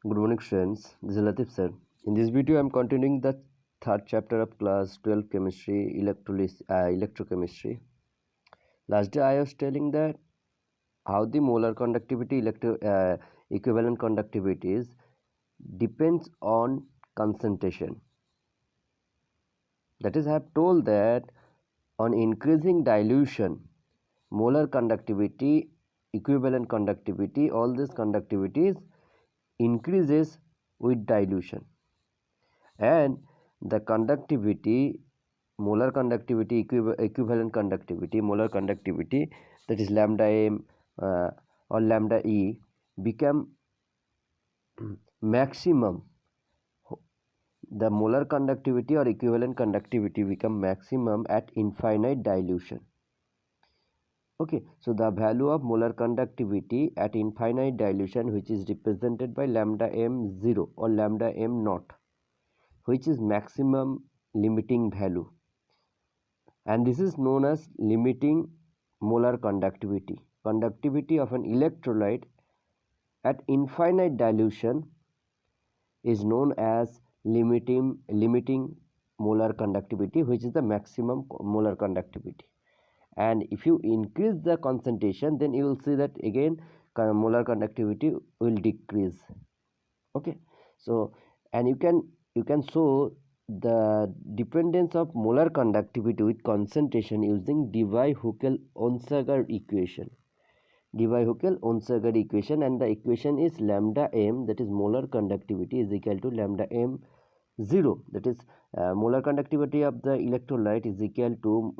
Good morning, friends. This is Latif sir. In this video, I am continuing the third chapter of class 12 chemistry, electrochemistry. Last day, I was telling that how the molar conductivity, equivalent conductivities depends on concentration. That is, I have told that on increasing dilution, molar conductivity, equivalent conductivity, all these conductivities increases with dilution. And the conductivity, molar conductivity, equivalent conductivity, molar conductivity, that is lambda m or lambda e, become maximum. The molar conductivity or equivalent conductivity become maximum at infinite dilution. Okay, so the value of molar conductivity at infinite dilution, which is represented by lambda m0 or lambda m naught, which is maximum limiting value, and this is known as limiting molar conductivity. Conductivity of an electrolyte at infinite dilution is known as limiting molar conductivity, which is the maximum molar conductivity. And if you increase the concentration, then you will see that again molar conductivity will decrease. Okay, so and you can show the dependence of molar conductivity with concentration using Debye-Hückel-Onsager equation. Debye-Hückel-Onsager equation, and the equation is lambda m, that is molar conductivity, is equal to lambda m 0, that is molar conductivity of the electrolyte is equal to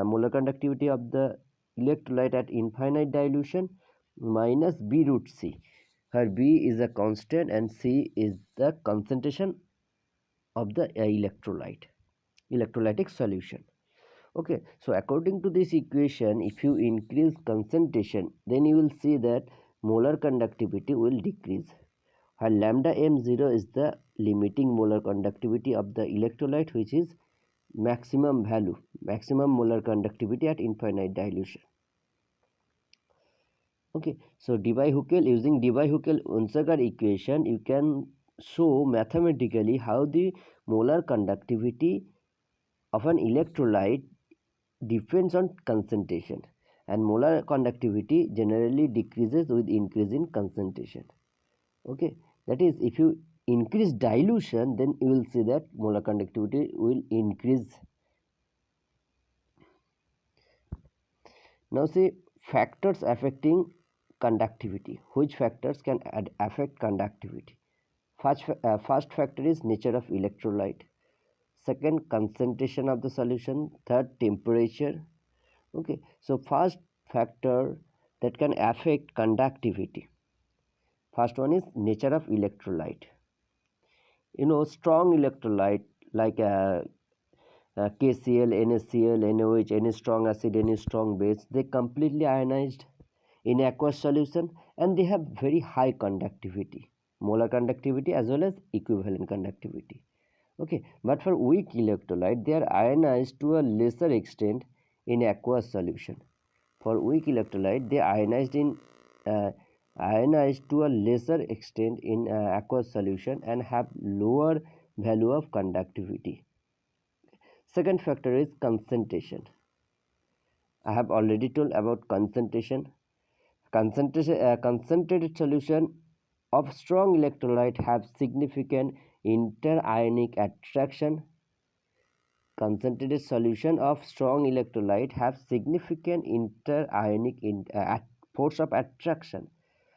molar conductivity of the electrolyte at infinite dilution minus b root c, where b is a constant and c is the concentration of the electrolytic solution. Okay, so according to this equation, if you increase concentration, then you will see that molar conductivity will decrease, while lambda m0 is the limiting molar conductivity of the electrolyte, which is maximum molar conductivity at infinite dilution. Okay, so using Debye-Hückel-Onsager equation, you can show mathematically how the molar conductivity of an electrolyte depends on concentration, and molar conductivity generally decreases with increase in concentration. Okay, that is, if you increase dilution, then you will see that molar conductivity will increase. Now see factors affecting conductivity. Which factors can affect conductivity? First factor is nature of electrolyte. Second, concentration of the solution. Third, temperature. Okay, so first factor that can affect conductivity. First one is nature of electrolyte. Strong electrolyte like KCl, NaCl, NaOH, any strong acid, any strong base, they completely ionized in aqueous solution, and they have very high conductivity, molar conductivity as well as equivalent conductivity. Okay, but for weak electrolyte, they are ionized to a lesser extent in aqueous solution. For weak electrolyte, they ionized to a lesser extent in aqueous solution and have lower value of conductivity. Second factor is concentration. I have already told about concentration. Concentrated solution of strong electrolyte have significant interionic attraction. Concentrated solution of strong electrolyte have significant interionic force of attraction,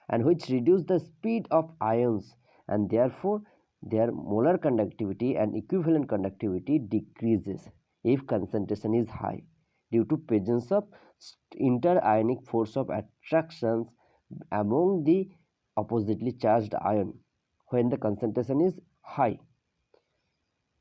and which reduce the speed of ions, and therefore their molar conductivity and equivalent conductivity decreases if concentration is high, due to presence of interionic force of attractions among the oppositely charged ion when the concentration is high.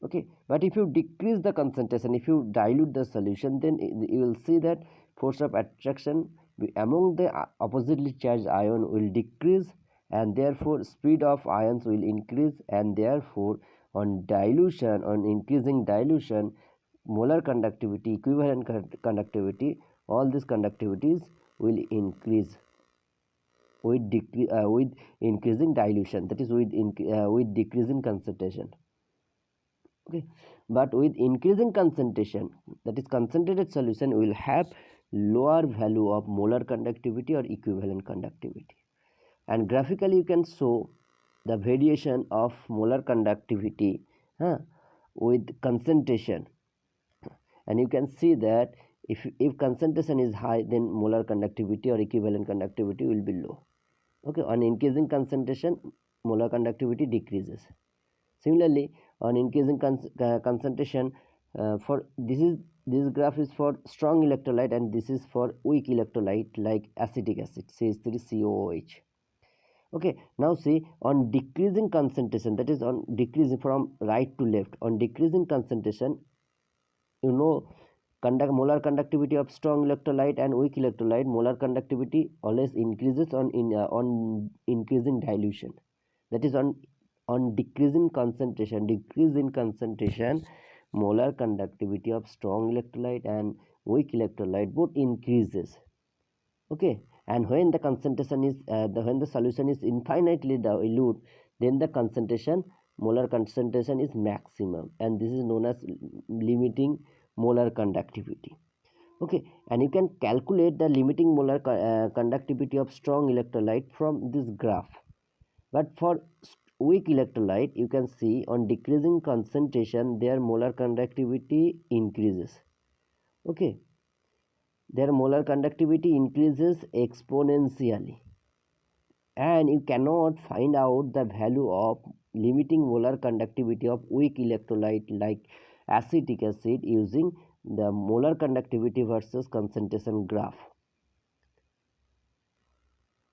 Okay, but if you decrease the concentration, if you dilute the solution, then you will see that force of attraction among the oppositely charged ion will decrease, and therefore speed of ions will increase, and therefore on increasing dilution, molar conductivity, equivalent conductivity, all these conductivities will increase. with increasing dilution, that is with decreasing concentration. Okay, but with increasing concentration, that is concentrated solution will have lower value of molar conductivity or equivalent conductivity. And graphically you can show the variation of molar conductivity with concentration, and you can see that if concentration is high, then molar conductivity or equivalent conductivity will be low. Okay, on increasing concentration, molar conductivity decreases. Similarly, on increasing concentration, for this graph is for strong electrolyte and this is for weak electrolyte like acetic acid CH3COOH. Okay, now see, on decreasing concentration, that is on decreasing from right to left, on decreasing concentration, you know, molar conductivity of strong electrolyte and weak electrolyte, molar conductivity always increases on increasing dilution. That is on decreasing concentration, molar conductivity of strong electrolyte and weak electrolyte both increases. Okay, and when the concentration is when the solution is infinitely dilute, then the molar concentration is maximum, and this is known as limiting molar conductivity. Okay, and you can calculate the limiting molar conductivity of strong electrolyte from this graph. But for weak electrolyte, you can see on decreasing concentration their molar conductivity increases. Okay, their molar conductivity increases exponentially, and you cannot find out the value of limiting molar conductivity of weak electrolyte like acetic acid using the molar conductivity versus concentration graph.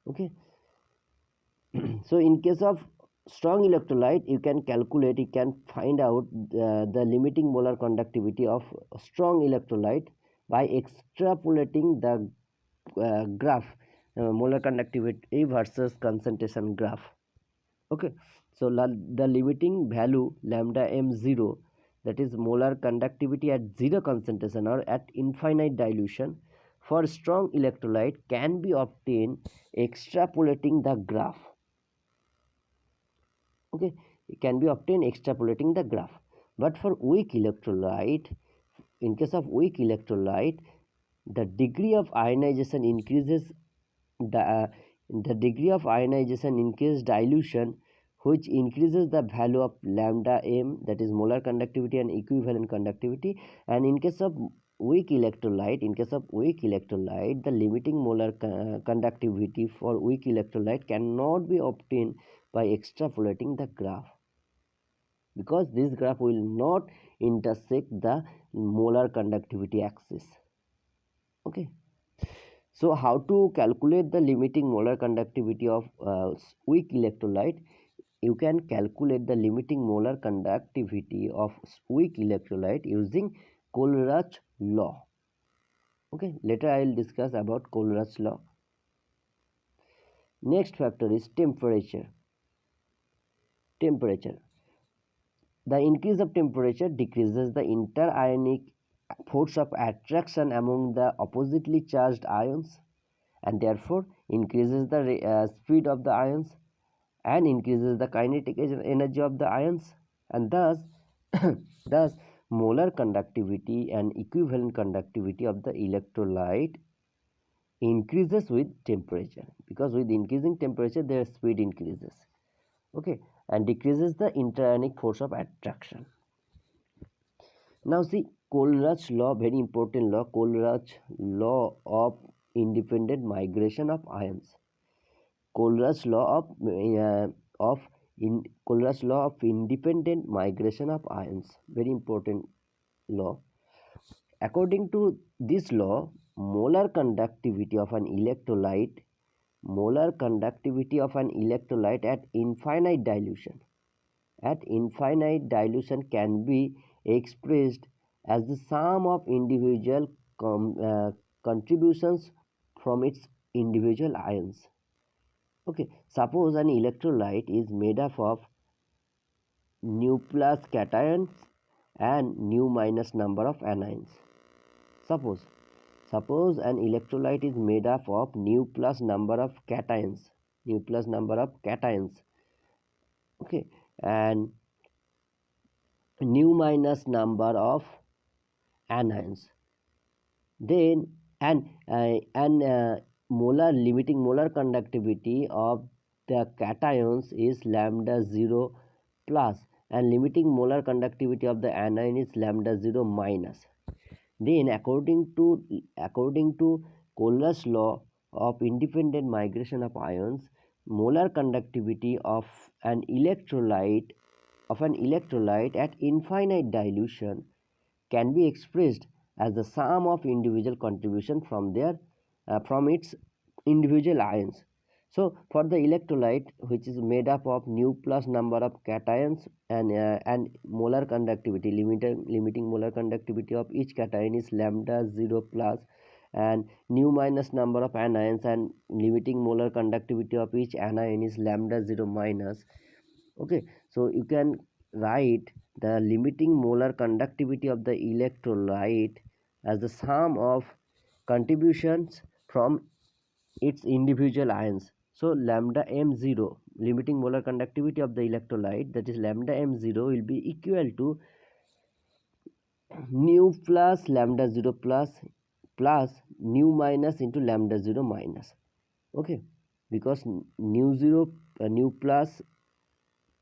Okay, so in case of strong electrolyte, you can find out the limiting molar conductivity of strong electrolyte by extrapolating the graph, molar conductivity versus concentration graph. Okay, so the limiting value lambda m0, that is molar conductivity at zero concentration or at infinite dilution for strong electrolyte, can be obtained extrapolating the graph. Okay, it can be obtained extrapolating the graph. But for weak electrolyte, in case of weak electrolyte, the degree of ionization increases the degree of ionization increases dilution, which increases the value of lambda m, that is molar conductivity and equivalent conductivity. And in case of weak electrolyte, the limiting molar conductivity for weak electrolyte cannot be obtained by extrapolating the graph, because this graph will not intersect the molar conductivity axis. Okay, so how to calculate the limiting molar conductivity of weak electrolyte? You can calculate the limiting molar conductivity of weak electrolyte using Kohlrausch law. Okay, later I will discuss about Kohlrausch law. Next factor is temperature. The increase of temperature decreases the interionic force of attraction among the oppositely charged ions, and therefore increases the speed of the ions and increases the kinetic energy of the ions, and thus thus molar conductivity and equivalent conductivity of the electrolyte increases with temperature, because with increasing temperature their speed increases. Okay, and decreases the interionic force of attraction. Now see, Kohlrausch law, very important law, Kohlrausch law of independent migration of ions. Kohlrausch law of independent migration of ions, very important law. According to this law, molar conductivity of an electrolyte at infinite dilution can be expressed as the sum of individual contributions from its individual ions. Okay, suppose an electrolyte is made up of nu plus cations and nu minus number of anions. Suppose an electrolyte is made up of nu plus number of cations nu plus number of cations, okay, and nu minus number of anions. Then molar limiting molar conductivity of the cations is lambda 0 plus, and limiting molar conductivity of the anion is lambda 0 minus. Then according to Kohler's law of independent migration of ions, molar conductivity of an electrolyte at infinite dilution can be expressed as the sum of individual contribution from its individual ions. So for the electrolyte, which is made up of nu plus number of cations and molar conductivity, limiting molar conductivity of each cation is lambda 0 plus, and nu minus number of anions and limiting molar conductivity of each anion is lambda 0 minus. Okay, so you can write the limiting molar conductivity of the electrolyte as the sum of contributions from its individual ions. So lambda m0, limiting molar conductivity of the electrolyte, that is lambda m0, will be equal to nu plus lambda 0 plus nu minus into lambda 0 minus. Okay, because nu plus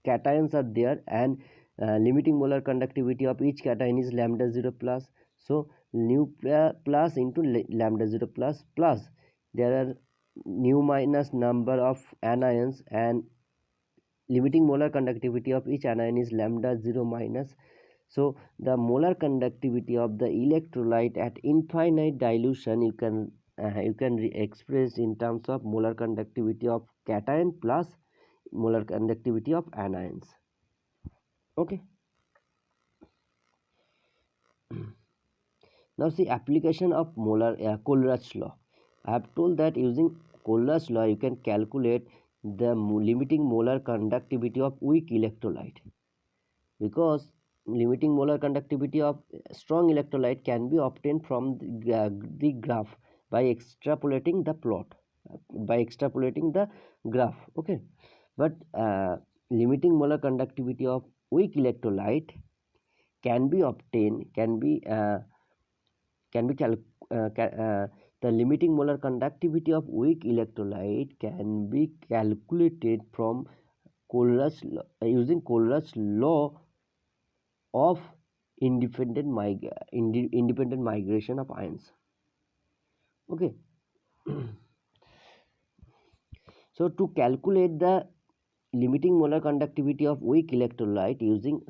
cations are there, and limiting molar conductivity of each cation is lambda 0 plus. So nu plus into lambda 0 plus there are nu minus number of anions, and limiting molar conductivity of each anion is lambda 0 minus. So the molar conductivity of the electrolyte at infinite dilution you can express in terms of molar conductivity of cation plus molar conductivity of anions. Okay. Now see application of Kohler's law. I have told that using Kohler's law you can calculate the limiting molar conductivity of weak electrolyte, because limiting molar conductivity of strong electrolyte can be obtained from the graph by extrapolating the graph. Okay, but limiting molar conductivity of weak electrolyte can be obtained the limiting molar conductivity of weak electrolyte can be calculated from using Kohler's law of independent migration of ions. Okay. So to calculate the limiting molar conductivity of weak electrolyte using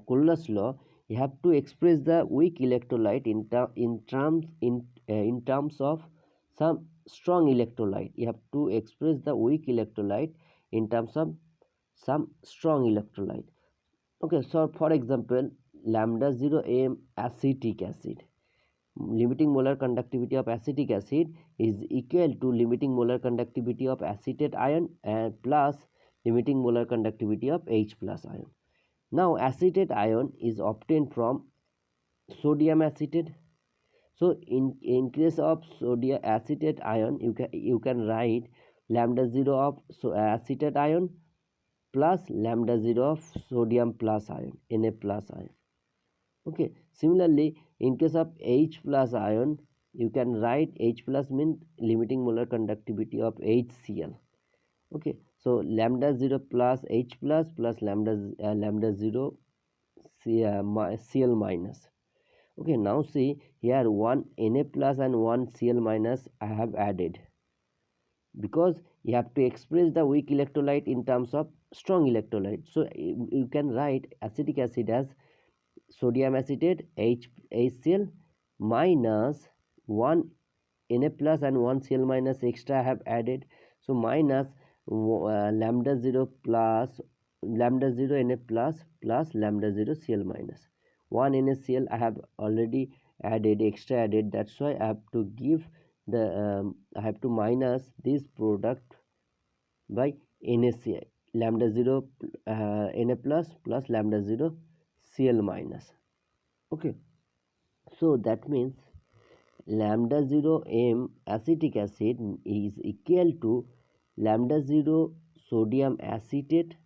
Kohler's law, you have to express the weak electrolyte in terms of some strong electrolyte. You have to express the weak electrolyte in terms of some strong electrolyte. Okay, so for example, lambda 0 m acetic acid, limiting molar conductivity of acetic acid is equal to limiting molar conductivity of acetate ion and plus limiting molar conductivity of H plus ion. Now acetate ion is obtained from sodium acetate. So in case of sodium acetate ion, you can write lambda 0 of acetate ion plus lambda 0 of sodium plus ion, Na plus ion. Okay, similarly in case of H plus ion, you can write H plus means limiting molar conductivity of HCl. Okay, so lambda 0 plus H plus lambda 0 Cl minus. Okay, now see here one Na plus and one Cl minus I have added, because you have to express the weak electrolyte in terms of strong electrolyte. So you can write acetic acid as sodium acetate HCl minus 1 Na plus and 1 Cl minus extra I have added. So minus lambda 0 plus lambda 0 Na plus lambda 0 Cl minus 1 NaCl I have already extra added. That's why I have to give the I have to minus this product by NaCl, lambda 0 Na plus lambda 0 Cl minus. Okay, so that means lambda 0 m acetic acid is equal to lambda 0 sodium acetate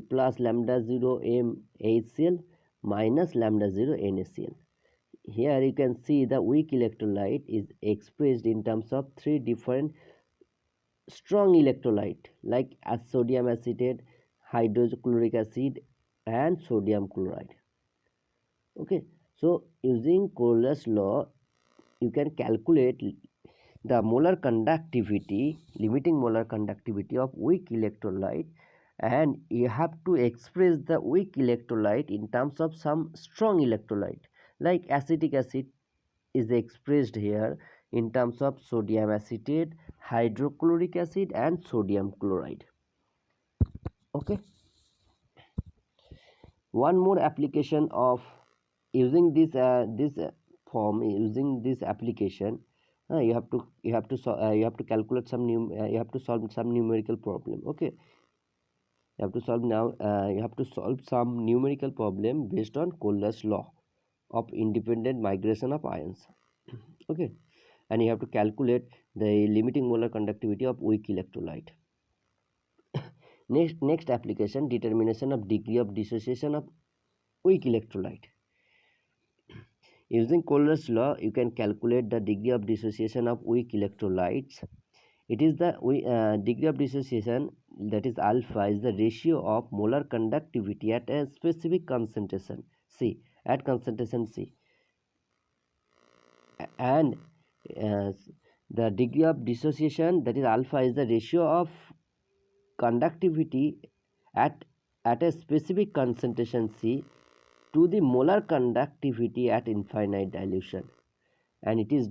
plus lambda 0 MHCl minus lambda 0 NaCl. Here you can see the weak electrolyte is expressed in terms of three different strong electrolyte like sodium acetate, hydrochloric acid and sodium chloride. Okay, so using Coriolis law you can calculate the molar conductivity, limiting molar conductivity of weak electrolyte, and you have to express the weak electrolyte in terms of some strong electrolyte like acetic acid is expressed here in terms of sodium acetate, hydrochloric acid and sodium chloride. Okay, one more application of using this form, using this application, you have to you have to calculate some you have to solve some numerical problem. Okay, you have to solve now you have to solve some numerical problem based on Cole's law of independent migration of ions. Okay, and you have to calculate the limiting molar conductivity of weak electrolyte. Next application, determination of degree of dissociation of weak electrolyte. Using Cole's law, you can calculate the degree of dissociation of weak electrolytes. It is the degree of dissociation, that is alpha, is the ratio of molar conductivity at a specific concentration C, at concentration C, and the degree of dissociation, that is alpha, is the ratio of conductivity at a specific concentration C to the molar conductivity at infinite dilution, and it is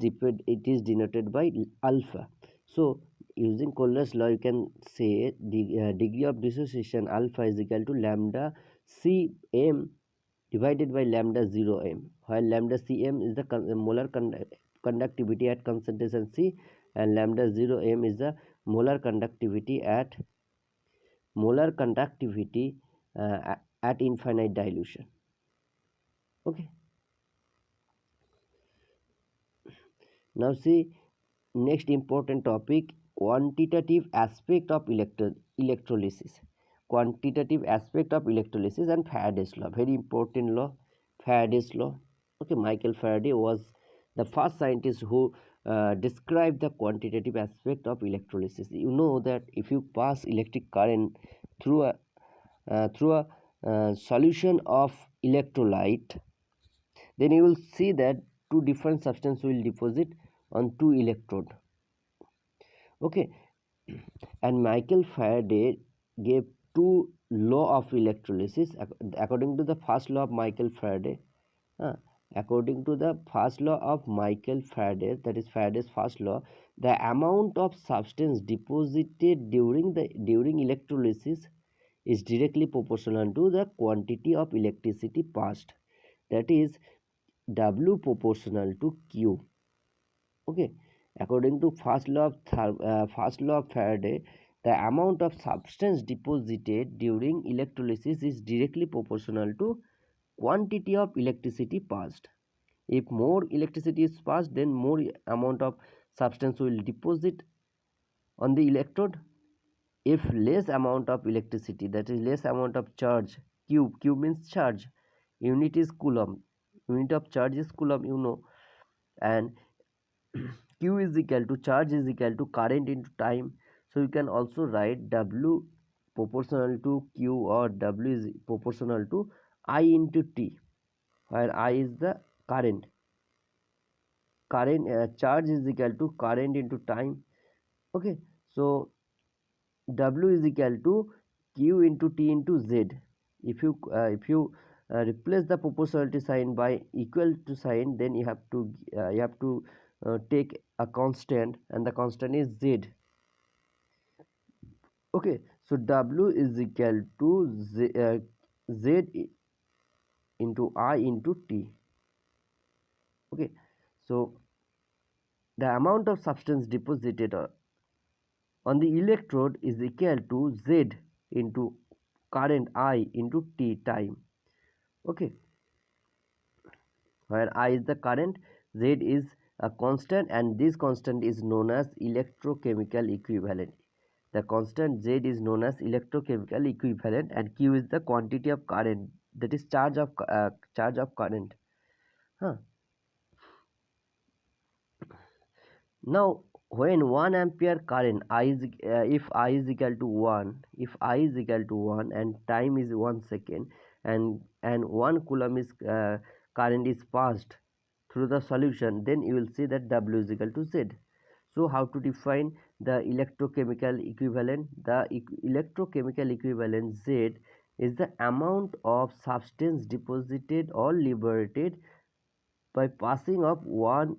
denoted by alpha. So using Cole's law you can say the degree of dissociation alpha is equal to lambda Cm divided by lambda 0m, while lambda Cm is the molar conductivity at concentration C and lambda 0m is the molar conductivity at at infinite dilution. Okay, now see next important topic, quantitative aspect of electrolysis. Quantitative aspect of electrolysis and Faraday's law, very important law, Faraday's law. Okay, Michael Faraday was the first scientist who described the quantitative aspect of electrolysis. You know that if you pass electric current through a solution of electrolyte, then you will see that two different substances will deposit on two electrode. Okay, and Michael Faraday gave two law of electrolysis according to the first law of Michael Faraday. According to the first law of Michael Faraday, that is Faraday's first law, the amount of substance deposited during electrolysis is directly proportional to the quantity of electricity passed, that is W proportional to Q. Okay, according to first law of Faraday, the amount of substance deposited during electrolysis is directly proportional to quantity of electricity passed. If more electricity is passed, then more amount of substance will deposit on the electrode. If less amount of electricity, that is less amount of charge, Q means charge, unit is coulomb, unit of charge is coulomb, you know, and Q is equal to charge is equal to current into time. So you can also write W proportional to Q or W is proportional to I into T, where I is the current. Charge is equal to current into time. Okay, so W is equal to Q into T into Z. If you replace the proportionality sign by equal to sign, then you have to take a constant, and the constant is Z. Okay, so W is equal to Z into I into T. Okay, so the amount of substance deposited on the electrode is equal to Z into current I into T time. Okay, where I is the current, Z is a constant, and this constant is known as electrochemical equivalent. The constant Z is known as electrochemical equivalent, and Q is the quantity of current, that is charge of current. Huh. Now, when 1 ampere current if I is equal to 1, and time is 1 second, and 1 coulomb is current is passed through the solution, then you will see that W is equal to Z. So how to define the electrochemical equivalent? The electrochemical equivalent Z is the amount of substance deposited or liberated by passing of 1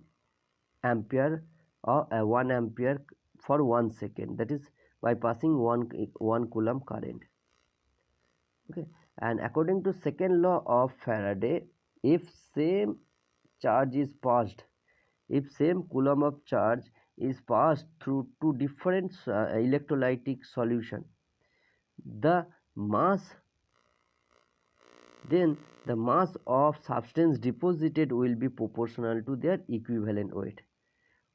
ampere or 1 ampere for 1 second, that is by passing 1 coulomb current. Okay, and according to second law of Faraday, if same charge is passed, if same coulomb of charge is passed through two different electrolytic solution, the mass then the mass of substance deposited will be proportional to their equivalent weight.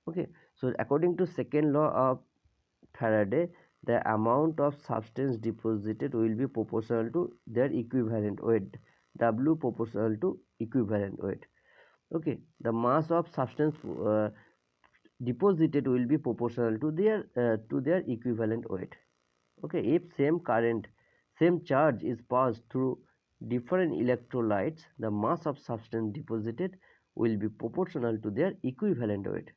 Okay, so according to second law of Faraday, the amount of substance deposited will be proportional to their equivalent weight, W proportional to equivalent weight. Okay, the mass of substance deposited will be proportional to their equivalent weight. Okay, if same charge is passed through different electrolytes, the mass of substance deposited will be proportional to their equivalent weight.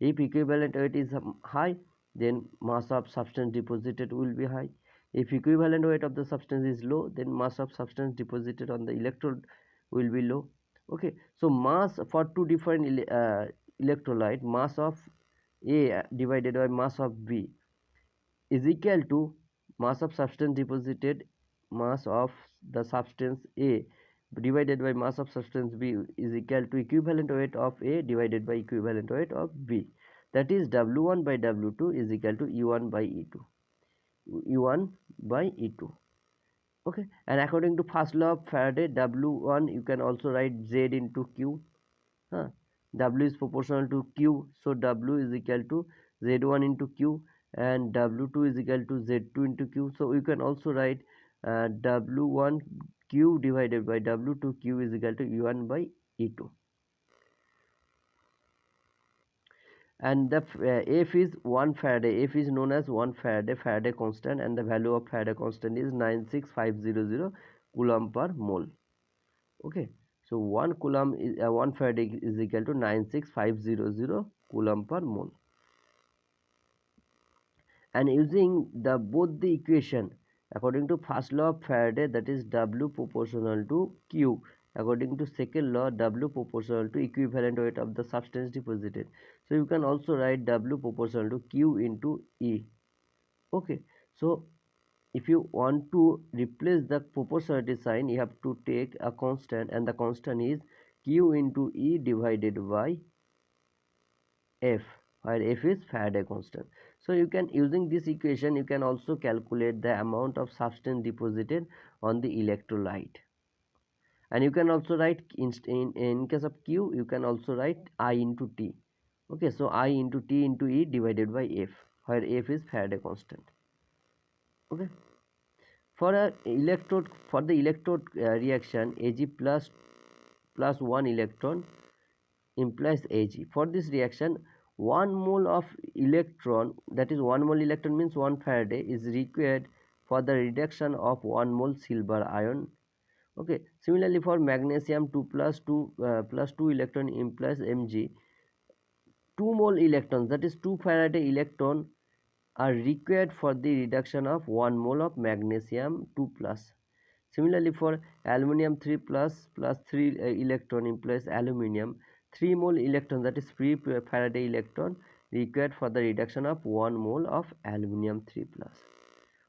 If equivalent weight is high, then mass of substance deposited will be high. If equivalent weight of the substance is low, then mass of substance deposited on the electrode will be low. Okay, so mass for two different electrolyte, mass of A divided by mass of B is equal to mass of substance deposited, mass of the substance A divided by mass of substance B is equal to equivalent weight of A divided by equivalent weight of B. That is W1 by W2 is equal to E1 by E2. E1 by E2. Okay, and according to first law of Faraday, W1 you can also write Z into Q. W is proportional to Q, so W is equal to Z1 into Q, and W2 is equal to Z2 into Q. So you can also write W1 Q divided by W2 Q is equal to E1 by E2. And the F is 1 Faraday. F is known as 1 Faraday constant, and the value of Faraday constant is 96500 coulomb per mole. Okay, so 1 coulomb is 1 Faraday is equal to 96500 coulomb per mole. And using the both the equation according to first law of Faraday, that is W proportional to Q, according to second law, W proportional to equivalent weight of the substance deposited. So you can also write W proportional to Q into E. Okay, so if you want to replace the proportionality sign, you have to take a constant, and the constant is Q into E divided by F, where F is Faraday constant. So you can, using this equation, you can also calculate the amount of substance deposited on the electrolyte. And you can also write in case of Q, you can also write I into T. Okay, so I into T into E divided by F, where F is Faraday constant. Okay, for the electrode reaction, Ag plus 1 electron implies Ag. For this reaction, 1 mole of electron, that is 1 mole electron means 1 Faraday, is required for the reduction of 1 mole silver ion. Okay, similarly for magnesium, 2 plus 2 electron implies Mg. 2 mole electrons, that is 2 Faraday electron, are required for the reduction of 1 mole of magnesium 2 plus. Similarly for aluminium, 3 plus 3 electron implies aluminium. 3 mole electron, that is free Faraday electron, required for the reduction of 1 mole of aluminium 3 plus.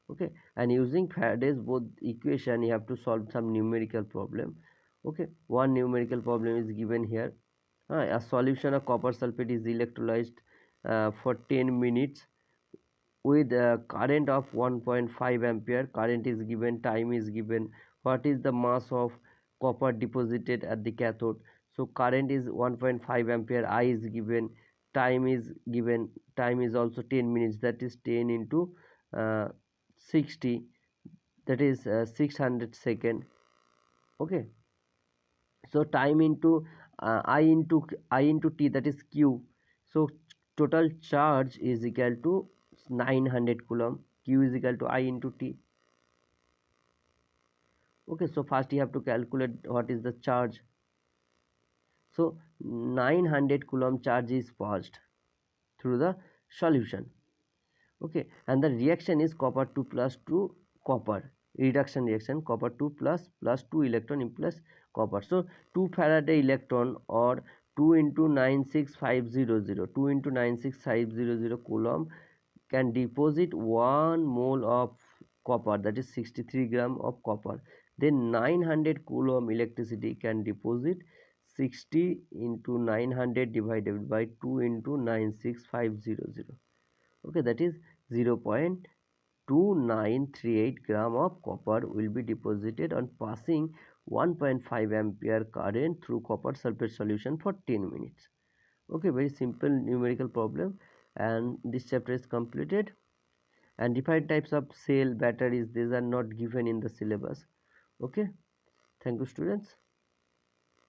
Okay, and using Faraday's both equation, you have to solve some numerical problem. Okay, one numerical problem is given here. A solution of copper sulfate is electrolyzed for 10 minutes with a current of 1.5 ampere. Current is given, time is given, what is the mass of copper deposited at the cathode. So current is 1.5 ampere, I is given, time is given, time is also 10 minutes, that is 10 into 60, that is 600 second. Okay, so time into I into t, that is q. So total charge is equal to 900 coulomb, q is equal to I into t. Okay, so first you have to calculate what is the charge. So 900 coulomb charge is passed through the solution. Okay, and the reaction is copper 2 plus 2 copper, reduction reaction, copper 2 plus 2 electron in plus copper. So 2 Faraday electron or 2 into 96500, 2 into 96500 coulomb can deposit 1 mole of copper, that is 63 gram of copper. Then 900 coulomb electricity can deposit 60 into 900 divided by 2 into 96500. Okay, that is 0.2938 gram of copper will be deposited on passing 1.5 ampere current through copper sulfate solution for 10 minutes. Okay, very simple numerical problem, and this chapter is completed. And different types of cell batteries, these are not given in the syllabus. Okay, thank you students.